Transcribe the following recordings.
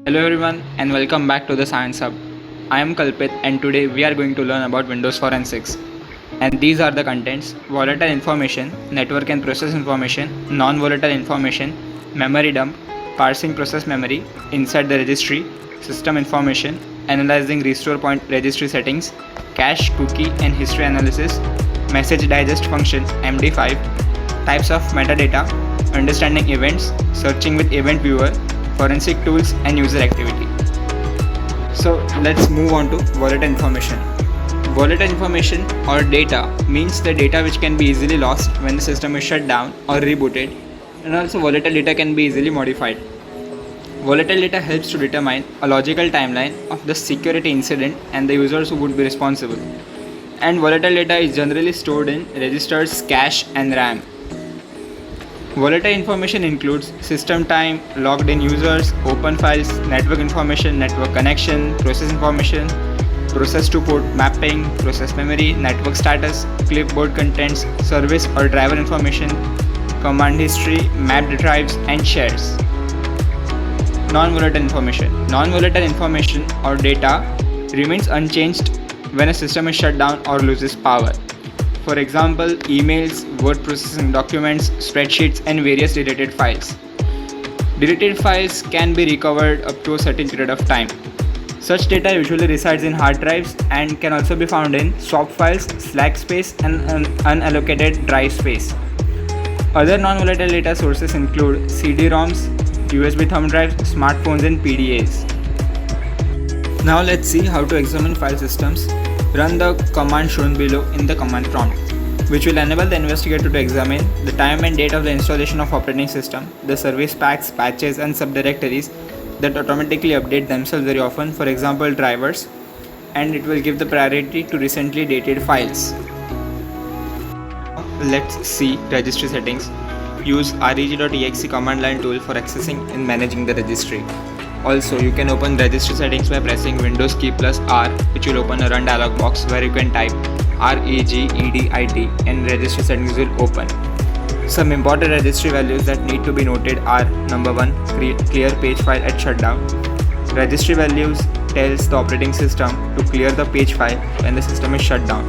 Hello everyone and welcome back to the Science Hub. I am Kalpit and today we are going to learn about Windows Forensics. And these are the contents: volatile information, network and process information, non-volatile information, memory dump, parsing process memory, inside the registry, system information, analyzing restore point registry settings, cache, cookie and history analysis, message digest function MD5, types of metadata, understanding events, searching with event viewer, forensic tools and user activity. So let's move on to volatile information. Volatile information or data means the data which can be easily lost when the system is shut down or rebooted, and also volatile data can be easily modified. Volatile data helps to determine a logical timeline of the security incident and the users who would be responsible. And volatile data is generally stored in registers, cache and RAM. Volatile information includes system time, logged in users, open files, network information, network connection, process information, process to port mapping, process memory, network status, clipboard contents, service or driver information, command history, mapped drives and shares. Non-volatile information. Non-volatile information or data remains unchanged when a system is shut down or loses power. For example, emails, word processing documents, spreadsheets and various deleted files. Deleted files can be recovered up to a certain period of time. Such data usually resides in hard drives and can also be found in swap files, slack space and unallocated drive space. Other non-volatile data sources include CD-ROMs, USB thumb drives, smartphones and PDAs. Now let's see how to examine file systems. Run the command shown below in the command prompt, which will enable the investigator to examine the time and date of the installation of operating system, the service packs, patches and subdirectories that automatically update themselves very often, for example drivers, and it will give the priority to recently dated files. Let's see registry settings. Use reg.exe command line tool for accessing and managing the registry. Also, you can open registry settings by pressing Windows key plus R, which will open a run dialog box where you can type regedit and registry settings will open. Some important registry values that need to be noted are: number 1, clear page file at shutdown. Registry values tells the operating system to clear the page file when the system is shut down.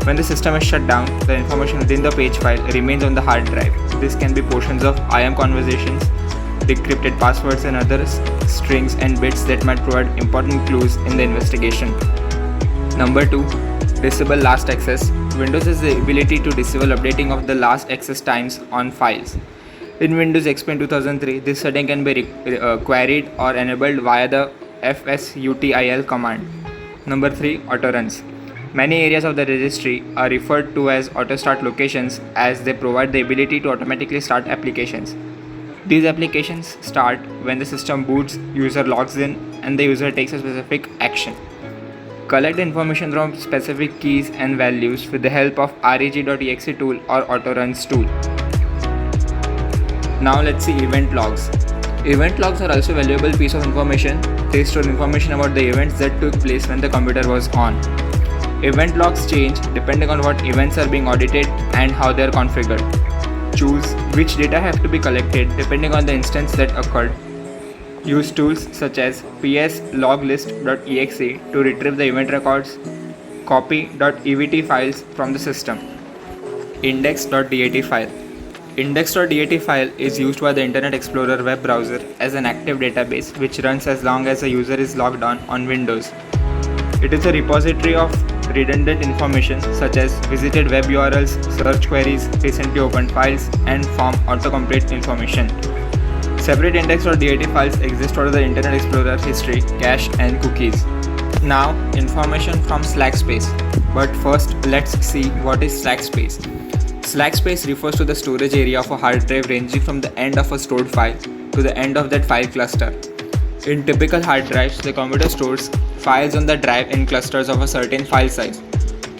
When the system is shut down, the information within the page file remains on the hard drive. This can be portions of IM conversations, decrypted passwords and other strings and bits that might provide important clues in the investigation. Number 2, disable last access. Windows has the ability to disable updating of the last access times on files. In Windows XP 2003, this setting can be queried or enabled via the fsutil command. Number 3, auto runs. Many areas of the registry are referred to as auto start locations as they provide the ability to automatically start applications. These applications start when the system boots, user logs in and the user takes a specific action. Collect information from specific keys and values with the help of reg.exe tool or autoruns tool. Now let's see event logs. Event logs are also a valuable piece of information. They store information about the events that took place when the computer was on. Event logs change depending on what events are being audited and how they are configured. Choose which data have to be collected depending on the instance that occurred. Use tools such as psloglist.exe to retrieve the event records, copy.evt files from the system. Index.dat file. Index.dat file is used by the Internet Explorer web browser as an active database which runs as long as a user is logged on Windows. It is a repository of redundant information such as visited web URLs, search queries, recently opened files, and form autocomplete information. Separate index.dat files exist for the Internet Explorer history, cache, and cookies. Now, information from slack space. But first, let's see what is slack space. Slack space refers to the storage area of a hard drive ranging from the end of a stored file to the end of that file cluster. In typical hard drives, the computer stores files on the drive in clusters of a certain file size.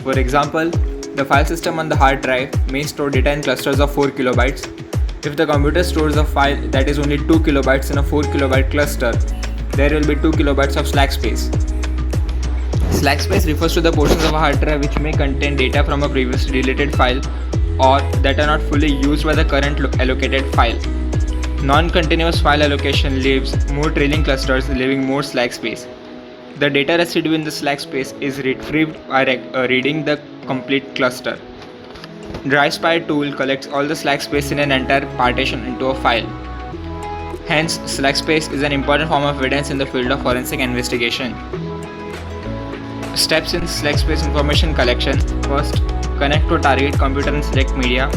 For example, the file system on the hard drive may store data in clusters of 4 kilobytes. If the computer stores a file that is only 2 kilobytes in a 4 kilobyte cluster, there will be 2 kilobytes of slack space. Slack space refers to the portions of a hard drive which may contain data from a previously deleted file or that are not fully used by the current allocated file. Non-continuous file allocation leaves more trailing clusters, leaving more slack space. The data residue in the slack space is retrieved by reading the complete cluster. DrySpy tool collects all the slack space in an entire partition into a file. Hence, slack space is an important form of evidence in the field of forensic investigation. Steps in slack space information collection: first, connect to a target computer and select media.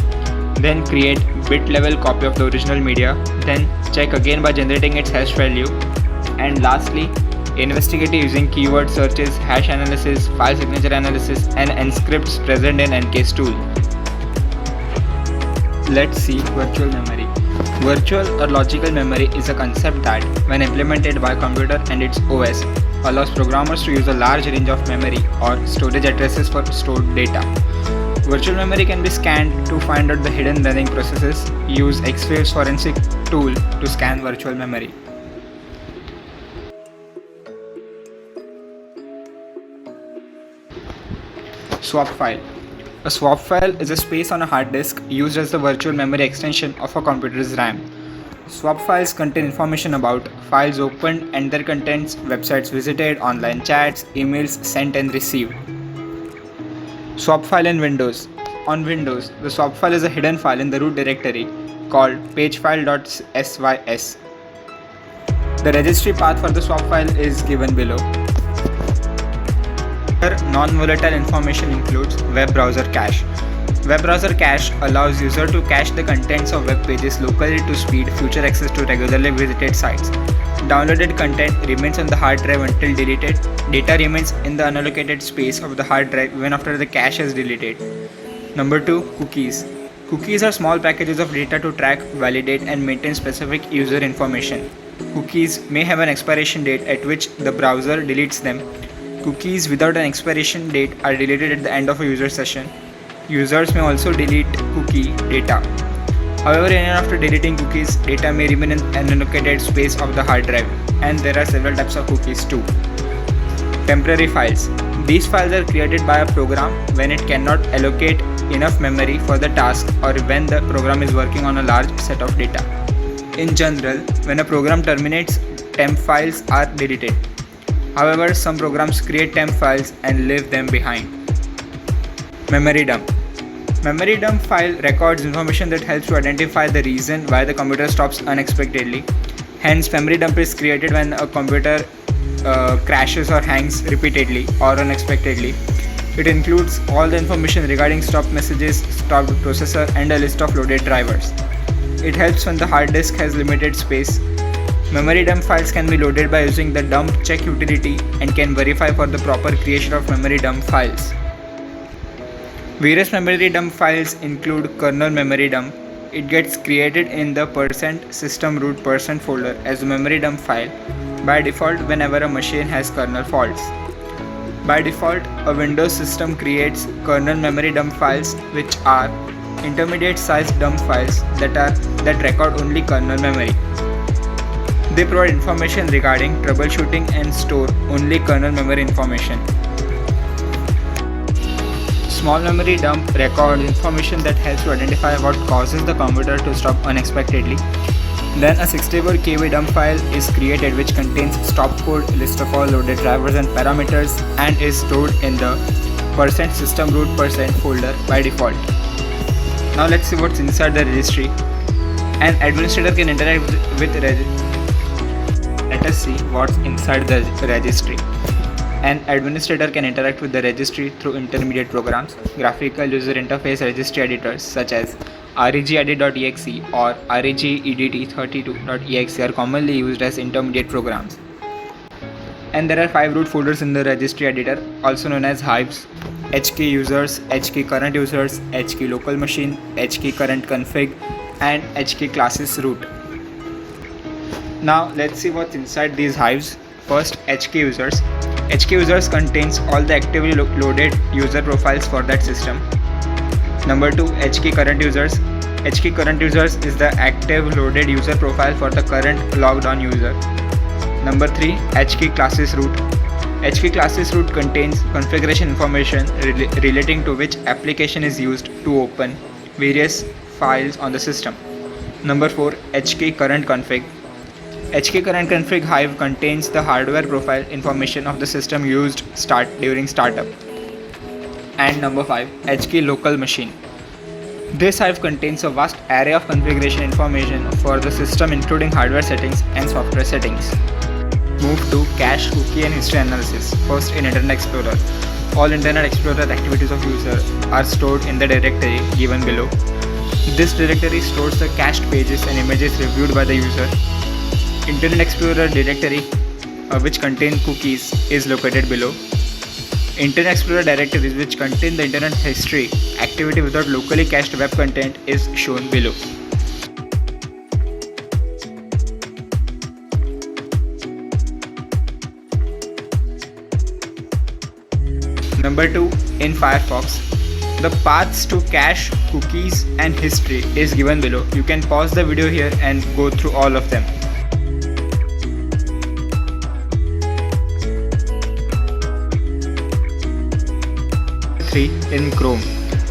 Then create bit level copy of the original media. Then check again by generating its hash value. And lastly, investigate using keyword searches, hash analysis, file signature analysis, and nscripts present in NCase tool. Let's see virtual memory. Virtual or logical memory is a concept that, when implemented by a computer and its OS, allows programmers to use a large range of memory or storage addresses for stored data. Virtual memory can be scanned to find out the hidden running processes. Use Xwave's forensic tool to scan virtual memory. Swap file. A swap file is a space on a hard disk used as the virtual memory extension of a computer's RAM. Swap files contain information about files opened and their contents, websites visited, online chats, emails sent and received. Swap file in Windows. On Windows, the swap file is a hidden file in the root directory called pagefile.sys. The registry path for the swap file is given below. Non-volatile information includes web browser cache. Web browser cache allows user to cache the contents of web pages locally to speed future access to regularly visited sites. Downloaded content remains on the hard drive until deleted. Data remains in the unallocated space of the hard drive even after the cache is deleted. Number 2. Cookies. Cookies are small packages of data to track, validate, and maintain specific user information. Cookies may have an expiration date at which the browser deletes them. Cookies without an expiration date are deleted at the end of a user session. Users may also delete cookie data. However, even after deleting cookies, data may remain in unallocated space of the hard drive, and there are several types of cookies too. Temporary files. These files are created by a program when it cannot allocate enough memory for the task or when the program is working on a large set of data. In general, when a program terminates, temp files are deleted. However, some programs create temp files and leave them behind. Memory dump. Memory dump file records information that helps to identify the reason why the computer stops unexpectedly. Hence, memory dump is created when a computer crashes or hangs repeatedly or unexpectedly. It includes all the information regarding stopped messages, stopped processor, and a list of loaded drivers. It helps when the hard disk has limited space. Memory dump files can be loaded by using the dump check utility and can verify for the proper creation of memory dump files. Various memory dump files include kernel memory dump. It gets created in the %system root % folder as a memory dump file by default whenever a machine has kernel faults. By default, a Windows system creates kernel memory dump files, which are intermediate sized dump files that record only kernel memory. They provide information regarding troubleshooting and store only kernel memory information. Small memory dump records information that helps to identify what causes the computer to stop unexpectedly. Then a 64 KB dump file is created which contains stop code, list of all loaded drivers and parameters, and is stored in the %system root % folder by default. Now let's see what's inside the registry. An administrator can interact with Let us see what's inside the registry. An administrator can interact with the registry through intermediate programs. Graphical user interface registry editors such as regedit.exe or regedt32.exe are commonly used as intermediate programs. And there are 5 root folders in the registry editor, also known as hives: hkey users, hkey current users, hkey local machine, hkey current config, and hkey classes root. Now let's see what's inside these hives. First, hkey users. hkey users contains all the actively loaded user profiles for that system. Number 2, hkey current users. hkey current users is the active loaded user profile for the current logged on user. Number 3, hkey classes root. hkey classes root contains configuration information relating to which application is used to open various files on the system. Number 4. HK current config. HK current config Hive contains the hardware profile information of the system used during startup. And number 5. HK local machine. This Hive contains a vast array of configuration information for the system, including hardware settings and software settings. Move to cache, cookie and history analysis. First, in Internet Explorer. All Internet Explorer activities of user are stored in the directory given below. This directory stores the cached pages and images reviewed by the user. Internet Explorer directory, which contain cookies, is located below. Internet Explorer directories which contain the internet history activity without locally cached web content is shown below. Number 2. In Firefox, the paths to cache, cookies and history is given below. You can pause the video here and go through all of them. 3. In Chrome,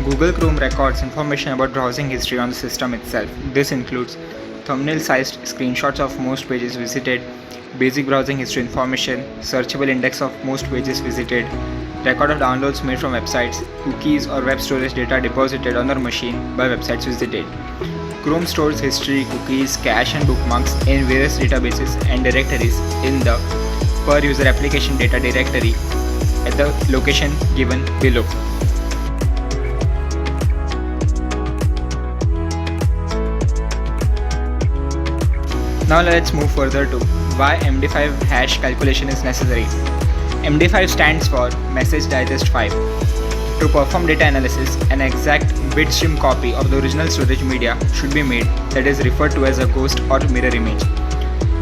Google Chrome records information about browsing history on the system itself. This includes thumbnail-sized screenshots of most pages visited, basic browsing history information, searchable index of most pages visited, record of downloads made from websites, cookies or web storage data deposited on your machine by websites visited. Chrome stores history, cookies, cache and bookmarks in various databases and directories in the per user application data directory at the location given below. Now let's move further to why MD5 hash calculation is necessary. MD5 stands for Message Digest 5. To perform data analysis, an exact bitstream copy of the original storage media should be made, that is referred to as a ghost or mirror image.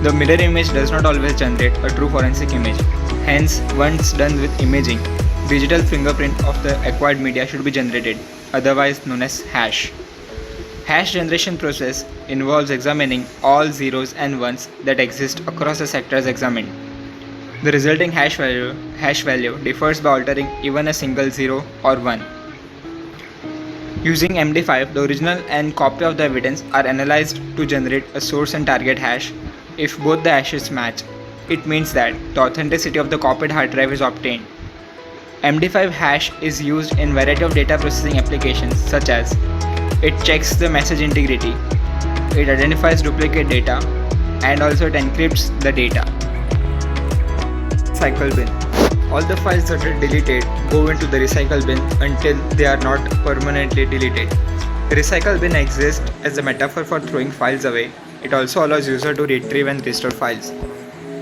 The mirror image does not always generate a true forensic image. Hence, once done with imaging, digital fingerprint of the acquired media should be generated, otherwise known as hash. Hash generation process involves examining all zeros and ones that exist across the sectors examined. The resulting hash value differs by altering even a single 0 or 1. Using MD5, the original and copy of the evidence are analyzed to generate a source and target hash. If both the hashes match, it means that the authenticity of the copied hard drive is obtained. MD5 hash is used in variety of data processing applications, such as it checks the message integrity, it identifies duplicate data, and also it encrypts the data. Recycle bin. All the files that are deleted go into the recycle bin until they are not permanently deleted. The recycle bin exists as a metaphor for throwing files away. It also allows user to retrieve and restore files.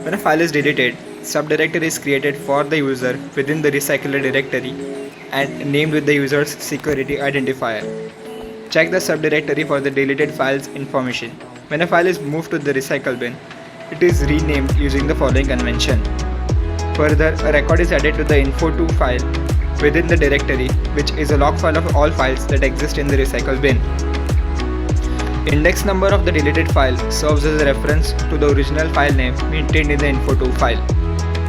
When a file is deleted, subdirectory is created for the user within the recycler directory and named with the user's security identifier. Check the subdirectory for the deleted files information. When a file is moved to the recycle bin, it is renamed using the following convention. Further, a record is added to the info2 file within the directory, which is a log file of all files that exist in the recycle bin. Index number of the deleted file serves as a reference to the original file name maintained in the info2 file.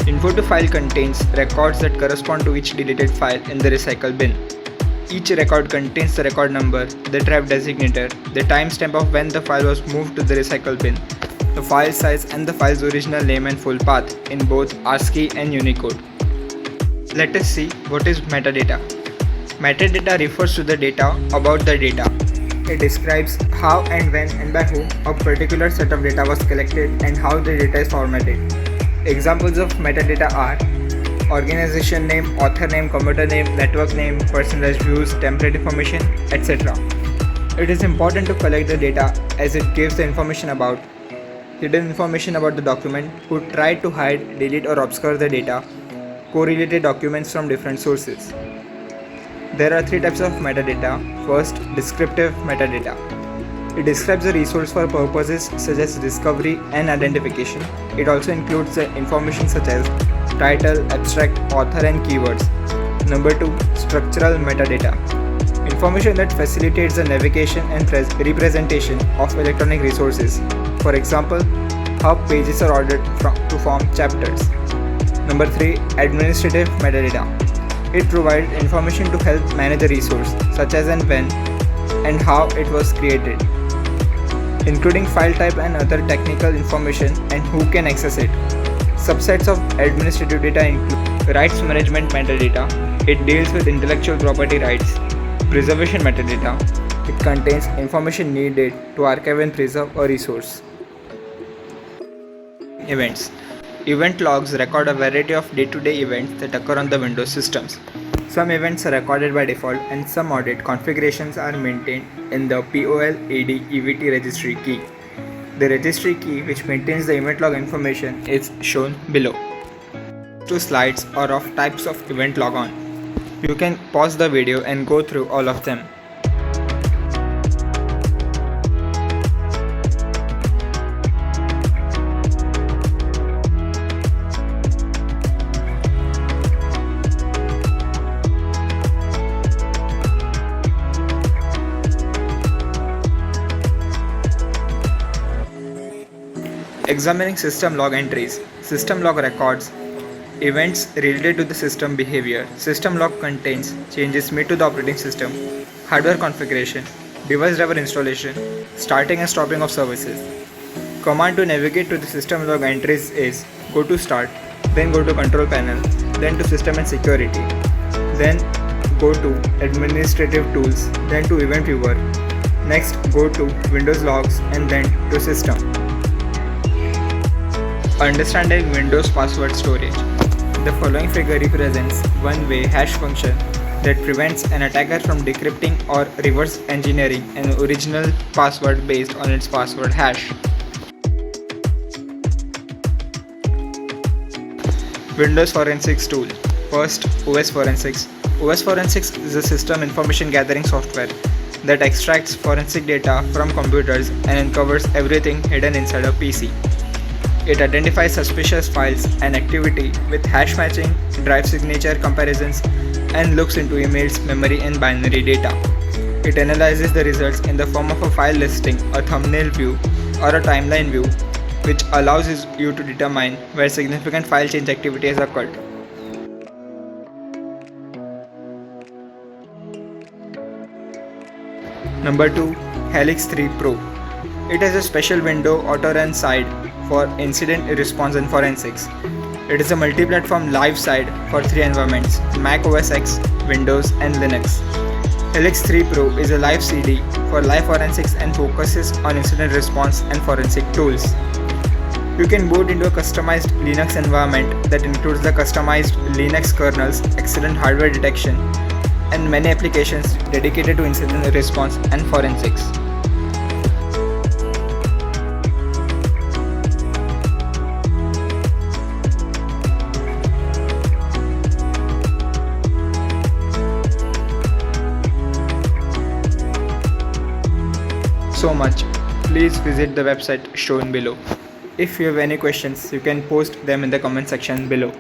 Info2 file contains records that correspond to each deleted file in the recycle bin. Each record contains the record number, the drive designator, the timestamp of when the file was moved to the recycle bin, the file size and the file's original name and full path in both ASCII and Unicode. Let us see what is metadata. Metadata refers to the data about the data. It describes how and when and by whom a particular set of data was collected and how the data is formatted. Examples of metadata are organization name, author name, computer name, network name, personalized views, template information, etc. It is important to collect the data as it gives the information about hidden information about the document, who tried to hide, delete or obscure the data, correlated documents from different sources. There are three types of metadata. First, descriptive metadata. It describes the resource for purposes such as discovery and identification. It also includes the information such as title, abstract, author and keywords. Number 2. Structural metadata. Information that facilitates the navigation and representation of electronic resources. For example, how pages are ordered to form chapters. Number 3. Administrative metadata. It provides information to help manage a resource, such as and when and how it was created. including file type and other technical information and who can access it. Subsets of administrative data include rights management metadata. It deals with intellectual property rights. Preservation metadata. It contains information needed to archive and preserve a resource. Events. Event logs record a variety of day-to-day events that occur on the Windows systems. Some events are recorded by default and some audit configurations are maintained in the POL-AD EVT registry key. The registry key which maintains the event log information is shown below. 2 slides are of types of event log on. You can pause the video and go through all of them. Examining system log entries. System log records events related to the system behavior. System log contains changes made to the operating system, hardware configuration, device driver installation, starting and stopping of services. Command to navigate to the system log entries is go to Start, then go to Control Panel, then to System and Security, then go to Administrative Tools, then to Event Viewer. Next, go to Windows Logs and then to System. Understanding Windows password storage. The following figure represents one-way hash function that prevents an attacker from decrypting or reverse engineering an original password based on its password hash. Windows Forensics tool. First, OS Forensics. OS Forensics is a system information gathering software that extracts forensic data from computers and uncovers everything hidden inside a PC. It identifies suspicious files and activity with hash matching, drive signature comparisons, and looks into emails, memory, and binary data. It analyzes the results in the form of a file listing, a thumbnail view, or a timeline view, which allows you to determine where significant file change activity has occurred. Number 2. Helix 3 Pro. It has a special window auto-run side for incident response and forensics. It is a multi-platform live side for 3 environments: Mac OS X, Windows, and Linux. Helix 3 Pro is a live CD for live forensics and focuses on incident response and forensic tools. You can boot into a customized Linux environment that includes the customized Linux kernels, accident hardware detection, and many applications dedicated to incident response and forensics. So much. Please visit the website shown below. If you have any questions, you can post them in the comment section below.